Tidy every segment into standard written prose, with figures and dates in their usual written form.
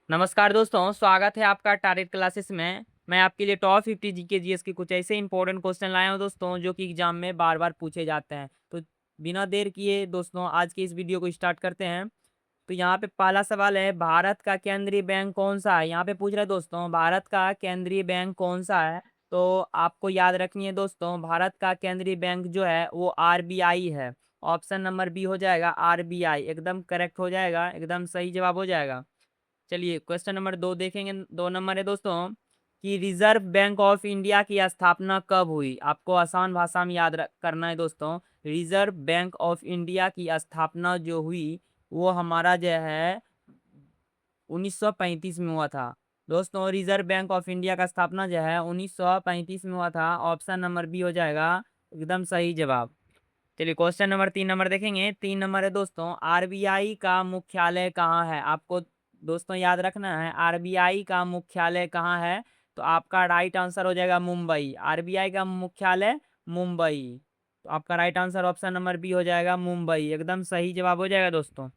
नमस्कार दोस्तों, स्वागत है आपका टारगेट क्लासेस में। मैं आपके लिए टॉप 50 जीके जीएस के कुछ ऐसे इंपॉर्टेंट क्वेश्चन लाया हूं दोस्तों, जो कि एग्जाम में बार-बार पूछे जाते हैं। तो बिना देर किए दोस्तों आज की इस वीडियो को स्टार्ट करते हैं। तो यहाँ पे पहला सवाल है, भारत का केंद्रीय बैंक कौन-सा है? यहाँ पे पूछ रहा है दोस्तों, भारत का केंद्रीय बैंक कौन-सा है? तो आपको याद रखनी है दोस्तों, भारत का केंद्रीय बैंक जो है वो आरबीआई है। ऑप्शन नंबर बी हो जाएगा आरबीआई, एकदम करेक्ट हो जाएगा, एकदम सही जवाब हो जाएगा। चलिए क्वेश्चन नंबर 2 देखेंगे। 2 नंबर है दोस्तों कि रिजर्व बैंक ऑफ इंडिया की स्थापना कब हुई? आपको आसान भाषा में याद करना है दोस्तों। रिजर्व बैंक ऑफ इंडिया की स्थापना जो हुई वो हमारा जो है 1935 में हुआ था। दोस्तों रिजर्व बैंक ऑफ इंडिया का स्थापना जो है 1935 में हुआ था। ऑप्शन नंबर बी हो जाएगा एकदम सही जवाब। चलिए क्वेश्चन नंबर 3 नंबर देखेंगे। 3 नंबर है दोस्तों, आरबीआई का मुख्यालय कहाँ है? आपको दोस्तों याद रखना है आरबीआई का मुख्यालय कहाँ है। तो आपका राइट आंसर हो जाएगा मुंबई। आरबीआई का मुख्यालय मुंबई। तो आपका right answer option number B हो जाएगा मुंबई, एकदम सही जवाब हो जाएगा दोस्तों।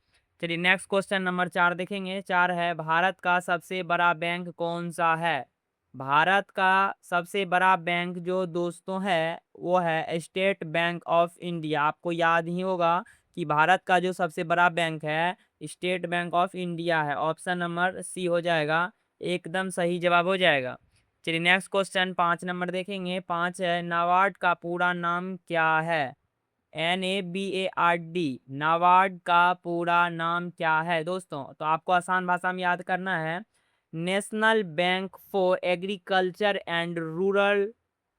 चलिए नेक्स्ट क्वेश्चन नंबर 4 देखेंगे। 4 है, भारत का सबसे बड़ा बैंक कौन सा है? भारत का सबसे बड़ा बैंक जो दोस्तों है वो है स्टेट बैंक ऑफ इंडिया। आपको याद ही होगा कि भारत का जो सबसे बड़ा बैंक है स्टेट बैंक ऑफ इंडिया है। ऑप्शन नंबर सी हो जाएगा, एकदम सही जवाब हो जाएगा। चलिए नेक्स्ट क्वेश्चन 5 नंबर देखेंगे। 5 है, नाबार्ड का पूरा नाम क्या है? NABARD, नाबार्ड का पूरा नाम क्या है दोस्तों? तो आपको आसान भाषा में याद करना है, national bank for agriculture and rural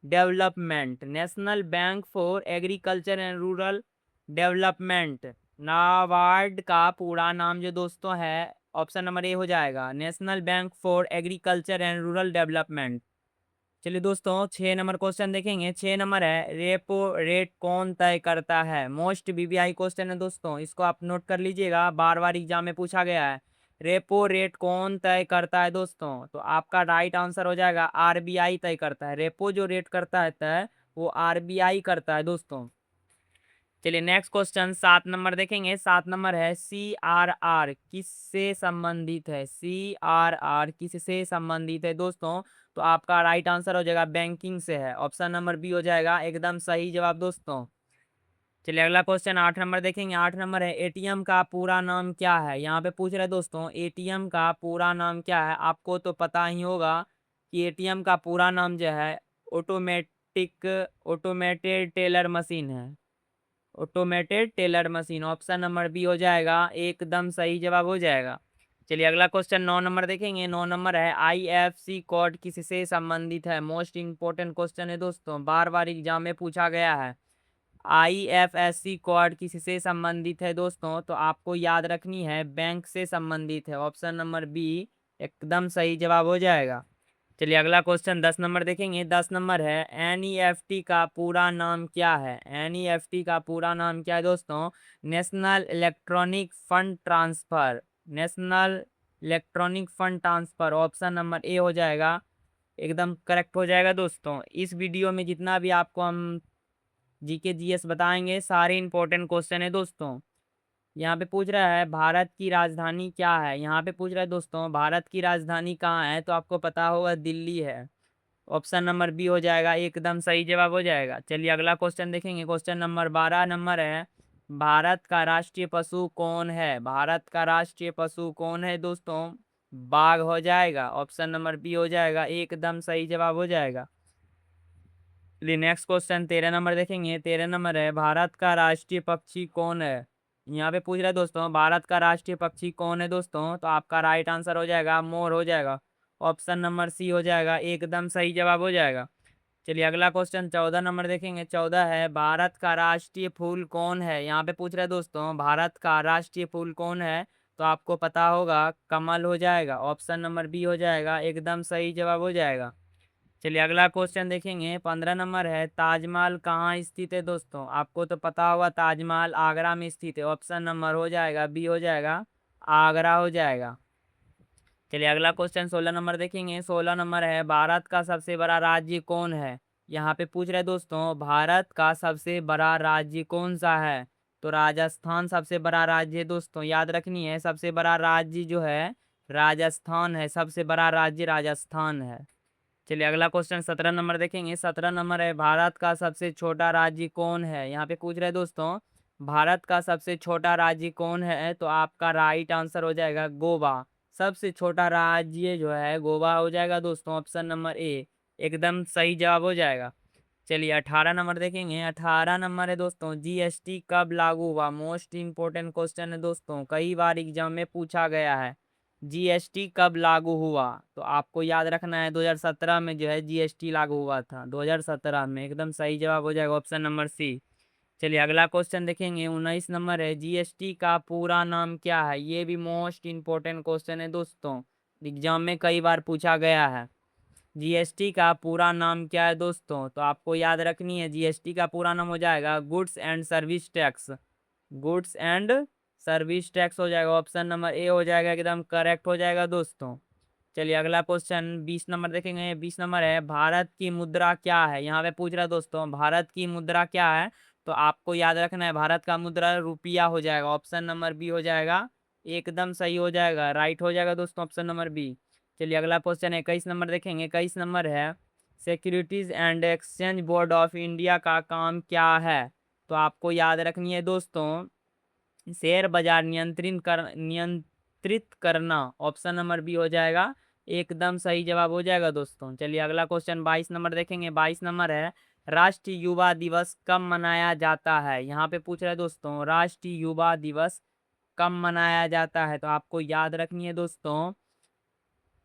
development. National bank for agriculture and rural development, NABARD का पूरा नाम जो दोस्तों है ऑप्शन नंबर ए हो जाएगा, national bank for agriculture and rural development. चलिए दोस्तों 6 नंबर क्वेश्चन देखेंगे। 6 नंबर है, रेपो रेट कौन तय करता है? मोस्ट वीवीआई क्वेश्चन है दोस्तों, इसको आप नोट कर लीजिएगा, बार बार एग्जाम में पूछा गया है। रेपो रेट कौन तय करता है दोस्तों? तो आपका राइट आंसर हो जाएगा आरबीआई तय करता है। रेपो जो रेट करता है तय वो आरबीआई करता है दोस्तों। चलिए नेक्स्ट क्वेश्चन 7 नंबर देखेंगे। 7 नंबर है, CRR किससे संबंधित है? CRR किससे संबंधित है दोस्तों? तो आपका राइट आंसर हो जाएगा बैंकिंग से है। ऑप्शन नंबर बी हो जाएगा, एकदम सही जवाब दोस्तों। चलिए अगला क्वेश्चन 8 नंबर देखेंगे। 8 नंबर है, एटीएम का पूरा नाम क्या है? यहाँ पे पूछ रहे हैं दोस्तों एटीएम का पूरा नाम क्या है। आपको तो पता ही होगा कि एटीएम का पूरा नाम जो है ऑटोमेटिक ऑटोमेटेड टेलर मशीन है। Automated teller machine, option number B हो जाएगा, एकदम सही जवाब हो जाएगा। चलिए अगला क्वेश्चन 9 नंबर देखेंगे। 9 नंबर है, आईएफएससी कोड किससे संबंधित है? मोस्ट इंपोर्टेंट क्वेश्चन है दोस्तों, बार बार एग्जाम में पूछा गया है। आईएफएससी कोड किससे संबंधित है दोस्तों? तो आपको याद रखनी है बैंक से संबंधित है। ऑप्शन नंबर बी एकदम सही जवाब हो जाएगा। चलिए अगला क्वेश्चन 10 नंबर देखेंगे। 10 नंबर है, एनईएफटी का पूरा नाम क्या है? एनईएफटी का पूरा नाम क्या है दोस्तों? National electronic fund transfer. National electronic fund transfer, option number A हो जाएगा, एकदम करेक्ट हो जाएगा दोस्तों। इस वीडियो में जितना भी आपको हम जीके जीएस बताएंगे सारे इंपॉर्टेंट क्वेश्चन है दोस्तों। यहाँ पे पूछ रहा है भारत की राजधानी क्या है? यहाँ पे पूछ रहा है दोस्तों भारत की राजधानी कहाँ है? तो आपको पता होगा दिल्ली है। ऑप्शन नंबर बी हो जाएगा, एकदम सही जवाब हो जाएगा। चलिए अगला क्वेश्चन देखेंगे। क्वेश्चन नंबर 12 नंबर है, भारत का राष्ट्रीय पशु कौन है? भारत का राष्ट्रीय पशु कौन है दोस्तों? बाघ हो जाएगा। ऑप्शन नंबर बी हो जाएगा, एकदम सही जवाब हो जाएगा। चलिए नेक्स्ट क्वेश्चन 13 नंबर देखेंगे। 13 नंबर है, भारत का राष्ट्रीय पक्षी कौन है? यहाँ पे पूछ रहा है दोस्तों भारत का राष्ट्रीय पक्षी कौन है दोस्तों? तो आपका राइट आंसर हो जाएगा मोर हो जाएगा। ऑप्शन नंबर सी हो जाएगा, एकदम सही जवाब हो जाएगा। चलिए अगला क्वेश्चन 14 नंबर देखेंगे। 14 है, भारत का राष्ट्रीय फूल कौन है? यहाँ पे पूछ रहा है दोस्तों भारत का राष्ट्रीय फूल कौन है? तो आपको पता होगा कमल हो जाएगा। ऑप्शन नंबर बी हो जाएगा, एकदम सही जवाब हो जाएगा। चलिए अगला क्वेश्चन देखेंगे। 15 नंबर है, ताजमहल कहाँ स्थित है दोस्तों? आपको तो पता होगा ताजमहल आगरा में स्थित है। ऑप्शन नंबर हो जाएगा बी हो जाएगा, आगरा हो जाएगा। चलिए अगला क्वेश्चन 16 नंबर देखेंगे। 16 नंबर है, भारत का सबसे बड़ा राज्य कौन है? यहाँ पे पूछ रहे हैं दोस्तों भारत का सबसे बड़ा राज्य कौन सा है? तो राजस्थान सबसे बड़ा राज्य है दोस्तों, याद रखनी है सबसे बड़ा राज्य जो है राजस्थान है, सबसे बड़ा राज्य राजस्थान है। चलिए अगला क्वेश्चन 17 नंबर देखेंगे। 17 नंबर है, भारत का सबसे छोटा राज्य कौन है? यहाँ पे पूछ रहे दोस्तों, भारत का सबसे छोटा राज्य कौन है? तो आपका राइट आंसर हो जाएगा गोवा। सबसे छोटा राज्य जो है गोवा हो जाएगा दोस्तों, ऑप्शन नंबर ए एकदम सही जवाब हो जाएगा। चलिए 18 नंबर देखेंगे। 18 नंबर है दोस्तों, जीएसटी कब लागू हुआ? मोस्ट इंपोर्टेंट क्वेश्चन है दोस्तों, कई बार एग्जाम में पूछा गया है। जीएसटी कब लागू हुआ? तो आपको याद रखना है 2017 में जो है जीएसटी लागू हुआ था, 2017 में एकदम सही जवाब हो जाएगा, ऑप्शन नंबर सी। चलिए अगला क्वेश्चन देखेंगे। 19 नंबर है, जीएसटी का पूरा नाम क्या है? ये भी मोस्ट इंपोर्टेंट क्वेश्चन है दोस्तों, एग्जाम में कई बार पूछा गया है। जीएसटी का पूरा नाम क्या है दोस्तों? तो आपको याद रखनी है, जीएसटी का पूरा नाम हो जाएगा goods and service tax. Goods and service tax हो जाएगा, ऑप्शन नंबर ए हो जाएगा, एकदम करेक्ट हो जाएगा दोस्तों। चलिए अगला क्वेश्चन 20 नंबर देखेंगे। 20 नंबर है, भारत की मुद्रा क्या है? यहाँ पे पूछ रहा है दोस्तों, भारत की मुद्रा क्या है? तो आपको याद रखना है, भारत का मुद्रा रुपया हो जाएगा, ऑप्शन नंबर बी हो जाएगा, एकदम सही हो जाएगा, राइट हो जाएगा दोस्तों, ऑप्शन नंबर बी। चलिए अगला क्वेश्चन है 21 नंबर देखेंगे। 21 नंबर है, securities and exchange board of India का काम क्या है? तो आपको याद रखनी है दोस्तों, शेयर बाजार नियंत्रित करना, ऑप्शन नंबर बी हो जाएगा, एकदम सही जवाब हो जाएगा दोस्तों। चलिए अगला क्वेश्चन 22 नंबर देखेंगे। 22 नंबर है, राष्ट्रीय युवा दिवस कब मनाया जाता है? यहाँ पे पूछ रहे हैं दोस्तों, राष्ट्रीय युवा दिवस कब मनाया जाता है? तो आपको याद रखनी है दोस्तों,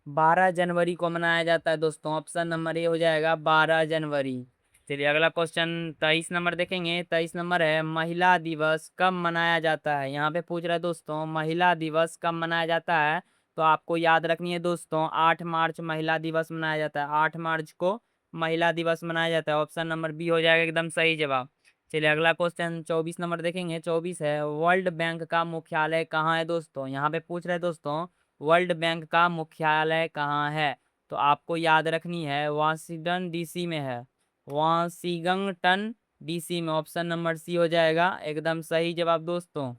12 जनवरी को मनाया जाता है दोस्तों, ऑप्शन नंबर ए हो जाएगा 12 जनवरी। चलिए अगला क्वेश्चन 23 नंबर देखेंगे। 23 नंबर है, महिला दिवस कब मनाया जाता है? यहाँ पे पूछ रहा है दोस्तों, महिला दिवस कब मनाया जाता है? तो आपको याद रखनी है दोस्तों, 8 मार्च महिला दिवस मनाया जाता है, 8 मार्च को महिला दिवस मनाया जाता है, ऑप्शन नंबर बी हो जाएगा, एकदम सही जवाब। चलिए अगला क्वेश्चन 24 नंबर देखेंगे। 24 है, वर्ल्ड बैंक का मुख्यालय कहाँ है दोस्तों? यहाँ पे पूछ रहे हैं दोस्तों, वर्ल्ड बैंक का मुख्यालय कहाँ है? तो आपको याद रखनी है, वाशिंगटन डीसी में है, वाशिंगटन डीसी में, ऑप्शन नंबर सी हो जाएगा, एकदम सही जवाब दोस्तों।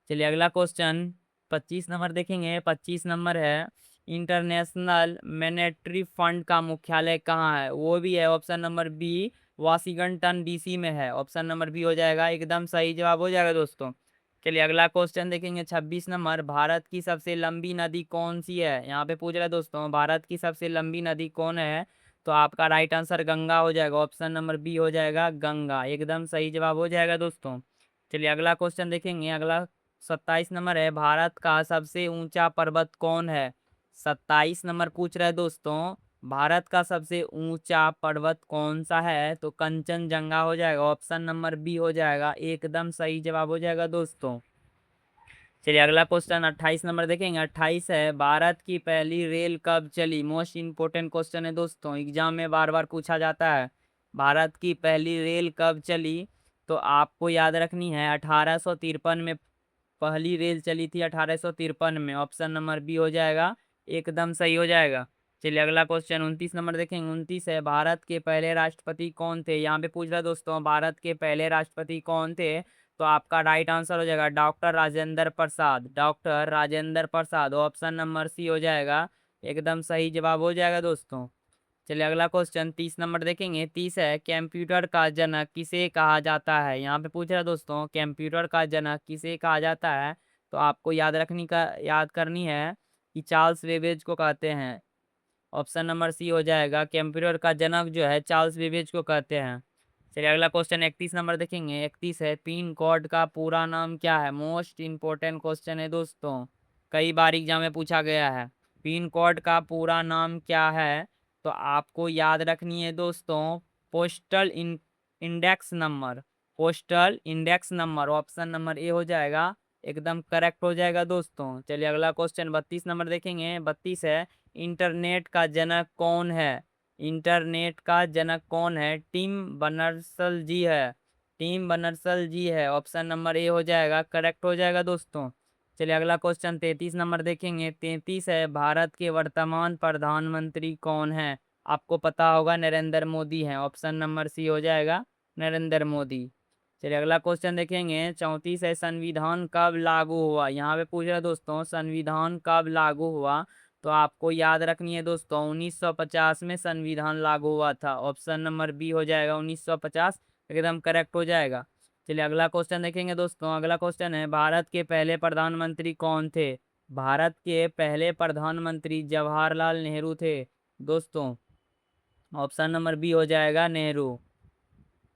चलिए अगला क्वेश्चन 25 नंबर देखेंगे। 25 नंबर है, इंटरनेशनल मॉनेटरी फंड का मुख्यालय कहाँ है? वो भी है, option number B, Washington DC में है, ऑप्शन नंबर बी हो जाएगा, एकदम सही जवाब हो जाएगा दोस्तों। चलिए अगला क्वेश्चन देखेंगे। 26 नंबर, भारत की सबसे लंबी नदी कौन सी है? यहाँ पे पूछ रहे हैं दोस्तों, भारत की सबसे लंबी नदी कौन है? तो आपका राइट आंसर गंगा हो जाएगा, ऑप्शन नंबर बी हो जाएगा, गंगा, एकदम सही जवाब हो जाएगा दोस्तों। चलिए अगला क्वेश्चन देखेंगे। अगला 27 नंबर है, भारत का सबसे ऊंचा पर्वत कौन है? 27 नंबर पूछ रहे हैं दोस्तों, भारत का सबसे ऊंचा पर्वत कौन सा है? तो कंचनजंगा हो जाएगा, ऑप्शन नंबर बी हो जाएगा, एकदम सही जवाब हो जाएगा दोस्तों। चलिए अगला क्वेश्चन 28 नंबर देखेंगे। 28 है, भारत की पहली रेल कब चली? मोस्ट इंपोर्टेंट क्वेश्चन है दोस्तों, एग्जाम में बार बार पूछा जाता है, भारत की पहली रेल कब चली? तो आपको याद रखनी है, 1853 में पहली रेल चली थी, 1853 में, ऑप्शन नंबर बी हो जाएगा, एकदम सही हो जाएगा। चलिए अगला क्वेश्चन 29 नंबर देखेंगे। 29 है, भारत के पहले राष्ट्रपति कौन थे? यहाँ पे पूछ रहा है दोस्तों, भारत के पहले राष्ट्रपति कौन थे? तो आपका राइट आंसर हो जाएगा doctor Rajendra Prasad, doctor Rajendra Prasad, option number C हो जाएगा, एकदम सही जवाब हो जाएगा दोस्तों। चलिए अगला क्वेश्चन 30 नंबर देखेंगे। 30 है, कंप्यूटर का जनक किसे कहा जाता है? यहाँ पे पूछ रहा है दोस्तों, कंप्यूटर का जनक किसे कहा जाता है? तो आपको याद करनी है कि चार्ल्स बेबेज को कहते हैं, ऑप्शन नंबर सी हो जाएगा, कंप्यूटर का जनक जो है चार्ल्स बेबेज को कहते हैं। चलिए अगला क्वेश्चन 31 नंबर देखेंगे। 31 है, पिन कोड का पूरा नाम क्या है? मोस्ट इंपोर्टेंट क्वेश्चन है दोस्तों, कई बार एग्जाम में पूछा गया है, पिन कोड का पूरा नाम क्या है? तो आपको याद रखनी है दोस्तों, postal index number, postal index number, option number A हो जाएगा, एकदम करेक्ट हो जाएगा दोस्तों। चलिए अगला क्वेश्चन 32 नंबर देखेंगे। 32 है, इंटरनेट का जनक कौन है? इंटरनेट का जनक कौन है? टिम बर्नर्सल जी है, टिम बर्नर्सल जी है, ऑप्शन नंबर ए हो जाएगा, करेक्ट हो जाएगा दोस्तों। चलिए अगला क्वेश्चन 33 नंबर देखेंगे। 33 है, भारत के वर्तमान प्रधानमंत्री कौन है? आपको पता होगा, नरेंद्र मोदी हैं, ऑप्शन नंबर सी हो जाएगा, नरेंद्र मोदी। चलिए अगला क्वेश्चन देखेंगे 34 है, संविधान कब लागू हुआ। यहाँ पे पूछ रहा है दोस्तों संविधान कब लागू हुआ। तो आपको याद रखनी है दोस्तों 1950 में संविधान लागू हुआ था। ऑप्शन नंबर बी हो जाएगा 1950, एकदम करेक्ट हो जाएगा। चलिए अगला क्वेश्चन देखेंगे दोस्तों। अगला क्वेश्चन है भारत के पहले प्रधानमंत्री कौन थे। भारत के पहले प्रधानमंत्री जवाहरलाल नेहरू थे दोस्तों। ऑप्शन नंबर बी हो जाएगा नेहरू।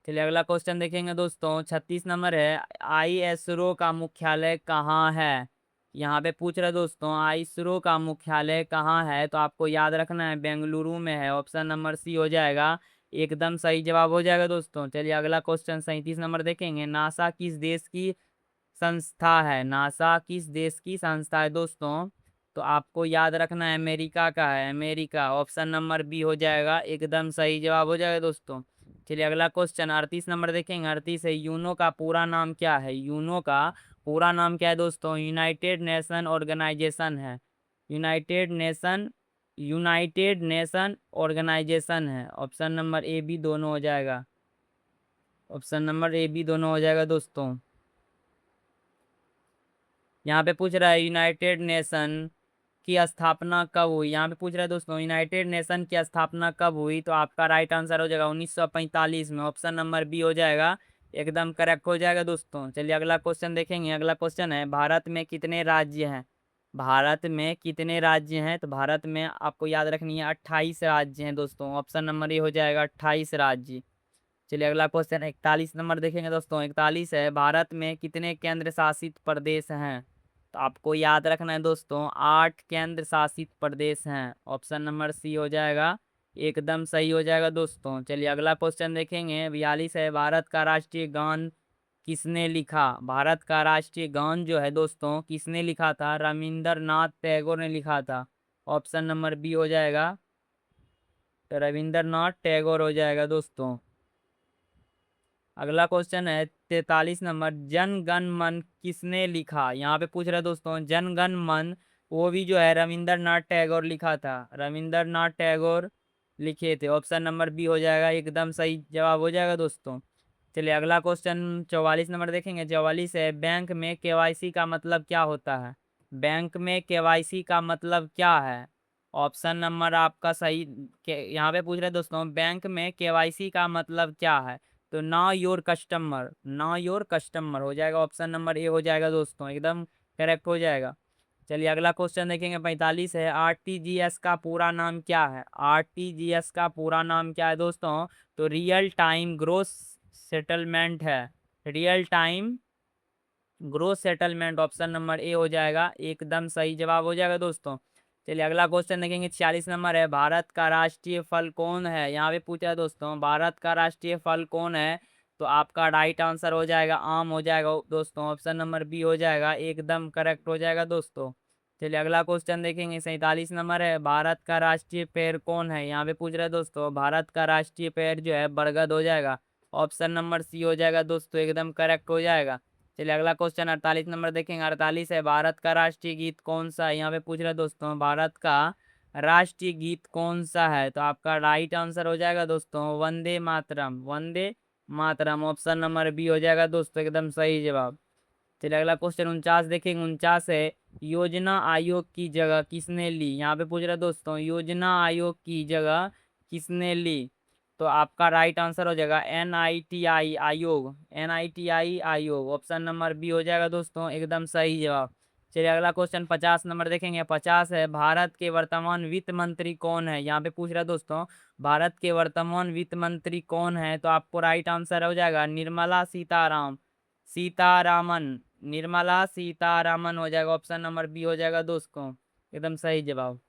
चलिए अगला क्वेश्चन देखेंगे दोस्तों 36 नंबर है, आईएसरो का मुख्यालय कहाँ है। यहाँ पे पूछ रहे दोस्तों आईएसरो का मुख्यालय कहाँ है। तो आपको याद रखना है बेंगलुरु में है। ऑप्शन नंबर सी हो जाएगा, एकदम सही जवाब हो जाएगा दोस्तों। चलिए अगला क्वेश्चन 37 नंबर देखेंगे, नासा किस देश की संस्था है। नासा किस देश की संस्था है दोस्तों। तो आपको याद रखना है अमेरिका का है, अमेरिका। ऑप्शन नंबर बी हो जाएगा, एकदम सही जवाब हो जाएगा दोस्तों। चलिए अगला क्वेश्चन 38 नंबर देखेंगे। 38 है, यूनो का पूरा नाम क्या है। यूनो का पूरा नाम क्या है दोस्तों। यूनाइटेड नेशन ऑर्गेनाइजेशन है। यूनाइटेड नेशन ऑर्गेनाइजेशन है। ऑप्शन नंबर ए बी दोनों हो जाएगा। ऑप्शन नंबर ए बी दोनों हो जाएगा दोस्तों। यहाँ पे पूछ रहा है यूनाइटेड नेशन की स्थापना कब हुई। यहाँ पे पूछ रहा है दोस्तों यूनाइटेड नेशन की स्थापना कब हुई। तो आपका राइट आंसर हो जाएगा 1945 में। ऑप्शन नंबर बी हो जाएगा, एकदम करेक्ट हो जाएगा दोस्तों। चलिए अगला क्वेश्चन देखेंगे। अगला क्वेश्चन है भारत में कितने राज्य हैं। भारत में कितने राज्य हैं। तो भारत में आपको याद रखनी है 28 राज्य हैं दोस्तों। ऑप्शन नंबर ए हो जाएगा 28 राज्य। चलिए अगला क्वेश्चन 41 नंबर देखेंगे दोस्तों। 41 है, भारत में कितने केंद्र शासित प्रदेश हैं। तो आपको याद रखना है दोस्तों 8 केंद्र शासित प्रदेश हैं। ऑप्शन नंबर सी हो जाएगा, एकदम सही हो जाएगा दोस्तों। चलिए अगला क्वेश्चन देखेंगे। 42 है, भारत का राष्ट्रीय गान किसने लिखा। भारत का राष्ट्रीय गान जो है दोस्तों किसने लिखा था। रविंद्रनाथ टैगोर ने लिखा था। ऑप्शन नंबर बी हो जाएगा, तो रविंद्रनाथ टैगोर हो जाएगा दोस्तों। अगला क्वेश्चन है 43 नंबर, जन गण मन किसने लिखा। यहाँ पे पूछ रहे हैं दोस्तों जन गण मन, वो भी जो है रविंद्रनाथ टैगोर लिखा था। रविंद्रनाथ टैगोर लिखे थे। ऑप्शन नंबर बी हो जाएगा, एकदम सही जवाब हो जाएगा दोस्तों। चलिए अगला क्वेश्चन 44 नंबर देखेंगे। 44 है, बैंक में केवाईसी का मतलब क्या होता है। बैंक में केवाईसी का मतलब क्या है। ऑप्शन नंबर आपका सही यहाँ पे पूछ रहे हैं दोस्तों बैंक में केवाईसी का मतलब क्या है। तो ना योर कस्टमर, ना योर कस्टमर हो जाएगा। ऑप्शन नंबर ए हो जाएगा दोस्तों, एकदम करेक्ट हो जाएगा। चलिए अगला क्वेश्चन देखेंगे 45 है, आरटीजीएस का पूरा नाम क्या है। आरटीजीएस का पूरा नाम क्या है दोस्तों। तो रियल टाइम ग्रोस सेटलमेंट है। Real time gross settlement. Option number A हो जाएगा, एकदम सही जवाब हो जाएगा दोस्तों। चलिए अगला क्वेश्चन देखेंगे 46 नंबर है, भारत का राष्ट्रीय फल कौन है। यहाँ पे पूछा है दोस्तों भारत का राष्ट्रीय फल कौन है। तो आपका राइट आंसर हो जाएगा आम हो जाएगा दोस्तों। ऑप्शन नंबर बी हो जाएगा, एकदम करेक्ट हो जाएगा दोस्तों। चलिए अगला क्वेश्चन देखेंगे 47 नंबर है, भारत का राष्ट्रीय पेड़ कौन है। यहाँ पे पूछ रहे हैं दोस्तों भारत का राष्ट्रीय पेड़ जो है बरगद हो जाएगा। ऑप्शन नंबर सी हो जाएगा दोस्तों, एकदम करेक्ट हो जाएगा। चलिए अगला क्वेश्चन 48 नंबर देखेंगे। 48 है, भारत का राष्ट्रीय गीत कौन सा है। यहाँ पे पूछ रहे हैं दोस्तों भारत का राष्ट्रीय गीत कौन सा है। तो आपका राइट आंसर हो जाएगा दोस्तों Vande Mataram, Vande Mataram. Option number B हो जाएगा दोस्तों, एकदम सही जवाब। चलिए अगला क्वेश्चन 49 देखेंगे। 49 है, योजना आयोग की जगह किसने ली। यहाँ पे पूछ रहे हैं दोस्तों योजना आयोग की जगह किसने ली। तो आपका राइट आंसर हो जाएगा एनआईटीआई आयोग, एनआईटीआई आयोग। ऑप्शन नंबर बी हो जाएगा दोस्तों, एकदम सही जवाब। चलिए अगला क्वेश्चन 50 नंबर देखेंगे। 50 है, भारत के वर्तमान वित्त मंत्री कौन है। यहाँ पे पूछ रहा है दोस्तों भारत के वर्तमान वित्त मंत्री कौन है। तो आपको राइट आंसर हो जाएगा निर्मला सीताराम, सीतारामन, निर्मला सीतारामन हो जाएगा। ऑप्शन नंबर बी हो जाएगा दोस्तों, एकदम सही जवाब।